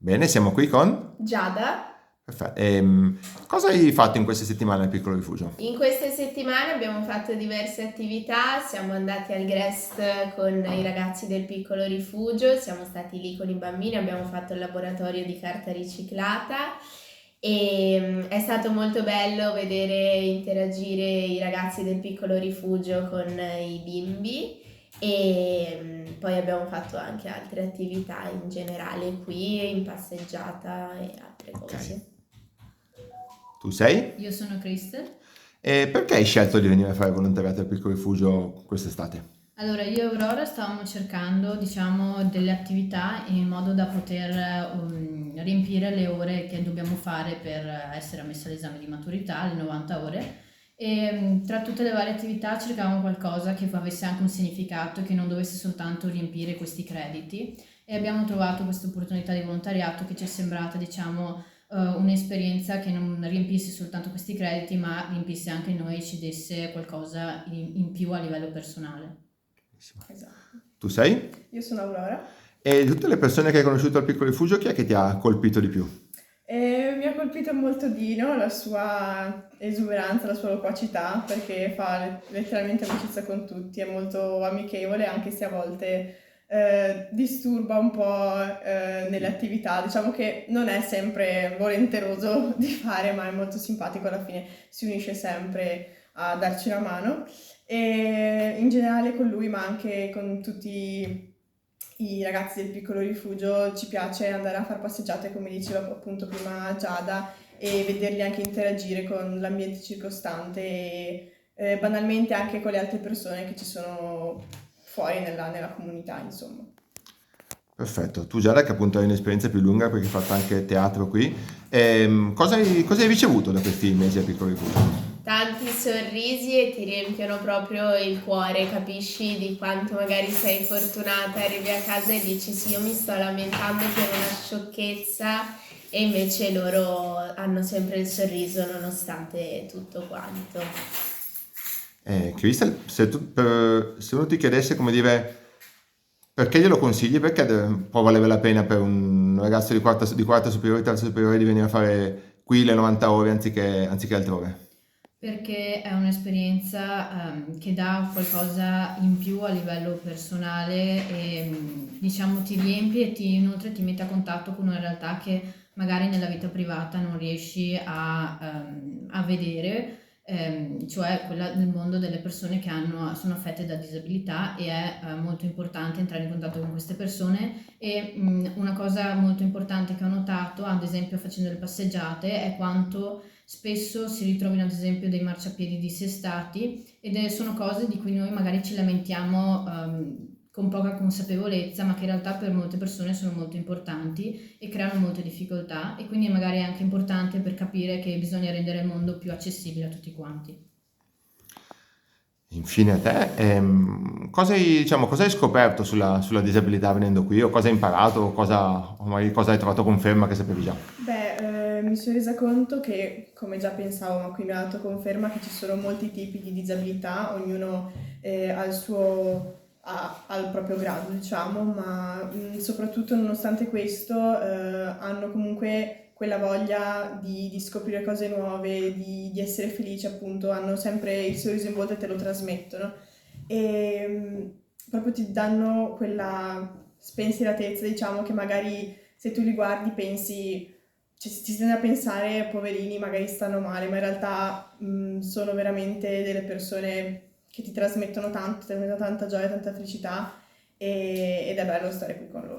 Bene, siamo qui con... Giada, Perfetto. Cosa hai fatto in queste settimane al Piccolo Rifugio? in queste settimane abbiamo fatto diverse attività, siamo andati al Grest con i ragazzi del Piccolo Rifugio, siamo stati lì con i bambini, abbiamo fatto il laboratorio di carta riciclata e è stato molto bello vedere interagire i ragazzi del Piccolo Rifugio con i bimbi e poi abbiamo fatto anche altre attività in generale qui, in passeggiata e altre Ok. cose. Tu sei? Io sono Crystal. E perché hai scelto di venire a fare volontariato al Piccolo Rifugio quest'estate? Allora, io e Aurora stavamo cercando, diciamo, delle attività in modo da poter riempire le ore che dobbiamo fare per essere ammessi all'esame di maturità, le 90 ore. E tra tutte le varie attività cercavamo qualcosa che avesse anche un significato e che non dovesse soltanto riempire questi crediti. E abbiamo trovato questa opportunità di volontariato che ci è sembrata, diciamo, un'esperienza che non riempisse soltanto questi crediti, ma riempisse anche noi e ci desse qualcosa in più a livello personale. Benissimo. Esatto. Tu sei? Io sono Aurora E di tutte le persone che hai conosciuto al Piccolo Rifugio, chi è che ti ha colpito di più? e mi ha colpito molto Dino, la sua esuberanza, la sua loquacità, perché fa letteralmente amicizia con tutti, è molto amichevole, anche se a volte disturba un po' nelle attività. Diciamo che non è sempre volenteroso di fare, ma è molto simpatico, alla fine si unisce sempre a darci una mano. E in generale con lui, ma anche con tutti i ragazzi del Piccolo Rifugio, ci piace andare a far passeggiate, come diceva appunto prima Giada, e vederli anche interagire con l'ambiente circostante e banalmente anche con le altre persone che ci sono fuori nella comunità, insomma. Perfetto. Tu Giada, che appunto hai un'esperienza più lunga perché hai fatto anche teatro qui, cosa hai ricevuto da questi mesi al Piccolo Rifugio? Tanti sorrisi e ti riempiono proprio il cuore, capisci di quanto magari sei fortunata, arrivi a casa e dici sì, io mi sto lamentando per una sciocchezza e invece loro hanno sempre il sorriso nonostante tutto quanto. Crystal, se uno ti chiedesse come dire perché glielo consigli, perché può valere la pena per un ragazzo di quarta superiore, terza superiore di venire a fare qui le 90 ore anziché altrove? Perché è un'esperienza che dà qualcosa in più a livello personale e diciamo ti riempie e inoltre ti mette a contatto con una realtà che magari nella vita privata non riesci a vedere, cioè quella del mondo delle persone che sono affette da disabilità e è molto importante entrare in contatto con queste persone e una cosa molto importante che ho notato, ad esempio facendo le passeggiate, è quanto spesso si ritrovino ad esempio dei marciapiedi dissestati sono cose di cui noi magari ci lamentiamo con poca consapevolezza, ma che in realtà per molte persone sono molto importanti e creano molte difficoltà e quindi magari è anche importante per capire che bisogna rendere il mondo più accessibile a tutti quanti. Infine a te, cosa hai scoperto sulla disabilità venendo qui, o cosa hai imparato, o magari cosa hai trovato conferma che sapevi già? Beh, mi sono resa conto che, come già pensavo, ma qui mi ha dato conferma che ci sono molti tipi di disabilità, ognuno al proprio grado, diciamo, ma soprattutto nonostante questo hanno comunque quella voglia di scoprire cose nuove, di essere felici, appunto, hanno sempre il sorriso in volto e te lo trasmettono. E proprio ti danno quella spensieratezza, diciamo, che magari se tu li guardi pensi, cioè ti tende a pensare, poverini, magari stanno male, ma in realtà sono veramente delle persone che ti trasmettono tanto, ti trasmettono tanta gioia, tanta felicità ed è bello stare qui con loro.